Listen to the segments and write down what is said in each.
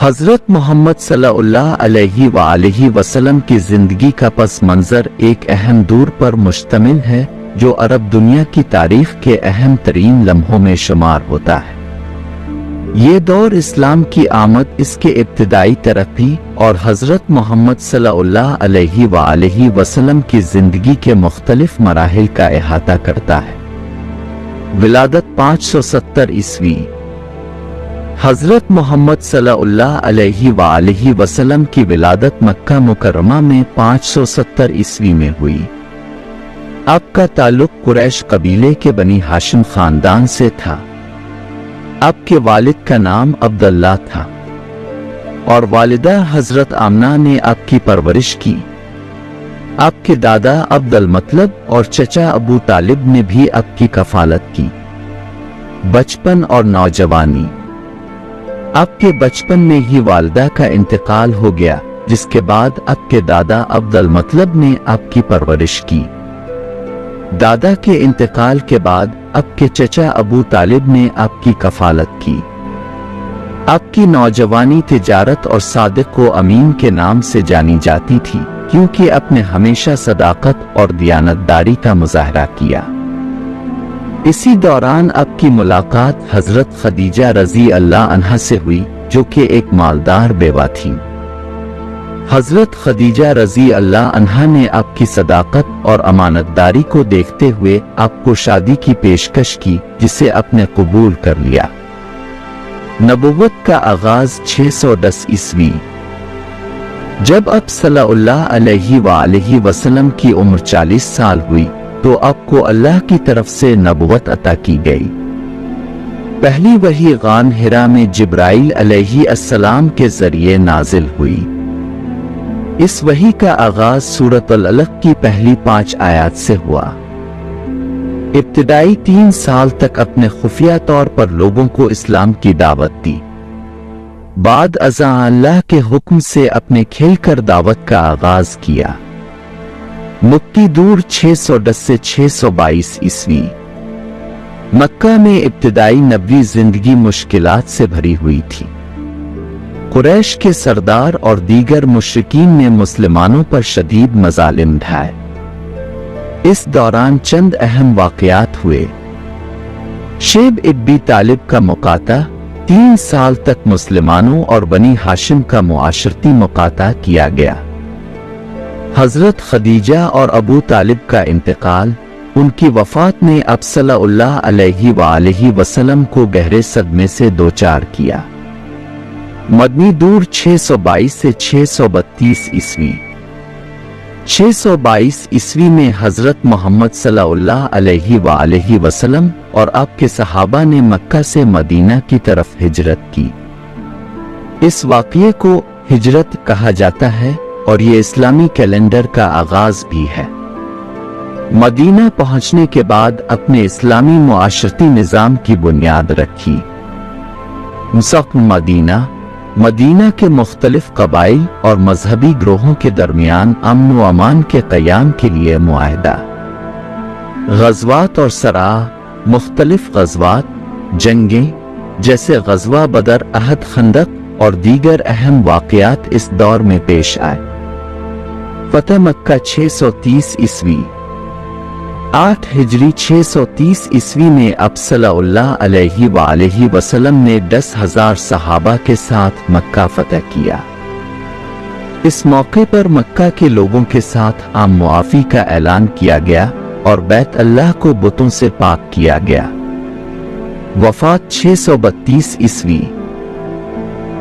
حضرت محمد صلی اللہ علیہ وآلہ وسلم کی زندگی کا پس منظر ایک اہم دور پر مشتمل ہے جو عرب دنیا کی تاریخ کے اہم ترین لمحوں میں شمار ہوتا ہے۔ یہ دور اسلام کی آمد، اس کے ابتدائی ترقی اور حضرت محمد صلی اللہ علیہ وآلہ وسلم کی زندگی کے مختلف مراحل کا احاطہ کرتا ہے۔ ولادت 570 عیسوی۔ حضرت محمد صلی اللہ علیہ وآلہ وسلم کی ولادت مکہ مکرمہ میں 570 عیسوی میں ہوئی۔ آپ کا تعلق قریش قبیلے کے بنی ہاشم خاندان سے تھا۔ آپ کے والد کا نام عبداللہ تھا اور والدہ حضرت آمنہ نے آپ کی پرورش کی۔ آپ کے دادا عبد المطلب اور چچا ابو طالب نے بھی آپ کی کفالت کی۔ بچپن اور نوجوانی۔ آپ کے بچپن میں ہی والدہ کا انتقال ہو گیا، جس کے بعد آپ کے دادا عبد المطلب نے آپ کی پرورش کی۔ دادا کے انتقال کے بعد آپ کے چچا ابو طالب نے آپ کی کفالت کی۔ آپ کی نوجوانی تجارت اور صادق و امین کے نام سے جانی جاتی تھی، کیونکہ آپ نے ہمیشہ صداقت اور دیانتداری کا مظاہرہ کیا۔ اسی دوران آپ کی ملاقات حضرت خدیجہ رضی اللہ عنہا سے ہوئی، جو کہ ایک مالدار بیوہ تھی۔ حضرت خدیجہ رضی اللہ عنہا نے آپ کی صداقت اور امانتداری کو دیکھتے ہوئے آپ کو شادی کی پیشکش کی، جسے آپ نے قبول کر لیا۔ نبوت کا آغاز 610 عیسوی۔ جب آپ صلی اللہ علیہ وآلہ وسلم کی عمر 40 سال ہوئی تو آپ کو اللہ کی طرف سے نبوت عطا کی گئی۔ پہلی وحی غار حرا میں جبرائیل علیہ السلام کے ذریعے نازل ہوئی۔ اس وحی کا آغاز سورۃ العلق کی پہلی 5 آیات سے ہوا۔ ابتدائی 3 سال تک اپنے خفیہ طور پر لوگوں کو اسلام کی دعوت دی۔ بعد ازاں اللہ کے حکم سے اپنے کھل کر دعوت کا آغاز کیا۔ مکی دور 610 سے 622 عیسوی۔ مکہ میں ابتدائی نبوی زندگی مشکلات سے بھری ہوئی تھی۔ قریش کے سردار اور دیگر مشرکین نے مسلمانوں پر شدید مظالم ڈھائے۔ اس دوران چند اہم واقعات ہوئے۔ شیب ابی طالب کا مقاطع، 3 سال تک مسلمانوں اور بنی ہاشم کا معاشرتی مقاطع کیا گیا۔ حضرت خدیجہ اور ابو طالب کا انتقال، ان کی وفات نے آپ صلی اللہ علیہ وآلہ وسلم کو گہرے صدمے سے دوچار کیا۔ مدنی دور 622 سے 632 عیسوی۔ 622 عیسوی میں حضرت محمد صلی اللہ علیہ وآلہ وسلم اور آپ کے صحابہ نے مکہ سے مدینہ کی طرف ہجرت کی۔ اس واقعے کو ہجرت کہا جاتا ہے اور یہ اسلامی کیلنڈر کا آغاز بھی ہے۔ مدینہ پہنچنے کے بعد اپنے اسلامی معاشرتی نظام کی بنیاد رکھی۔ مستقل مدینہ کے مختلف قبائل اور مذہبی گروہوں کے درمیان امن و امان کے قیام کے لیے معاہدہ۔ غزوات اور سراح، مختلف غزوات، جنگیں جیسے غزوہ بدر، احد، خندق اور دیگر اہم واقعات اس دور میں پیش آئے۔ فتح مکہ 630 عیسوی۔ 8 ہجری 630 عیسوی میں آپ صلی اللہ علیہ وآلہ وسلم نے 10,000 صحابہ کے ساتھ مکہ فتح کیا۔ اس موقع پر مکہ کے لوگوں کے ساتھ عام معافی کا اعلان کیا گیا اور بیت اللہ کو بتوں سے پاک کیا گیا۔ وفات 632 عیسوی۔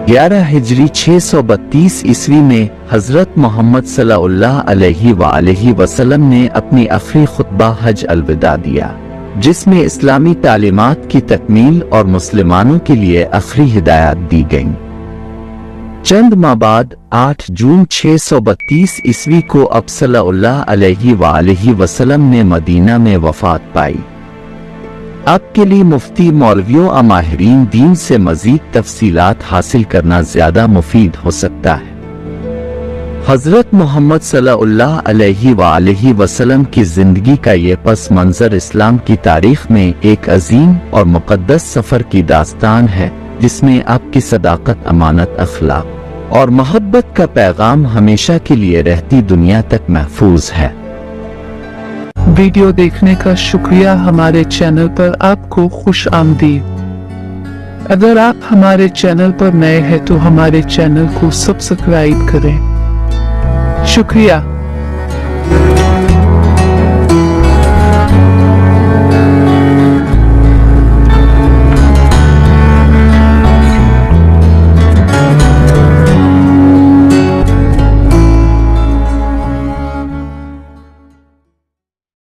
11 ہجری 632 عیسوی میں حضرت محمد صلی اللہ علیہ وآلہ وسلم نے اپنی آخری خطبہ حج الوداع دیا، جس میں اسلامی تعلیمات کی تکمیل اور مسلمانوں کے لیے آخری ہدایات دی گئیں۔ چند ماہ بعد 8 جون 632 عیسوی کو آپ صلی اللہ علیہ وآلہ وسلم نے مدینہ میں وفات پائی۔ آپ کے لیے مفتی مولویوں اور ماہرین دین سے مزید تفصیلات حاصل کرنا زیادہ مفید ہو سکتا ہے۔ حضرت محمد صلی اللہ علیہ وآلہ وسلم کی زندگی کا یہ پس منظر اسلام کی تاریخ میں ایک عظیم اور مقدس سفر کی داستان ہے، جس میں آپ کی صداقت، امانت، اخلاق اور محبت کا پیغام ہمیشہ کے لیے رہتی دنیا تک محفوظ ہے۔ ویڈیو دیکھنے کا شکریہ۔ ہمارے چینل پر آپ کو خوش آمدید۔ اگر آپ ہمارے چینل پر نئے ہیں تو ہمارے چینل کو سبسکرائب کریں۔ شکریہ۔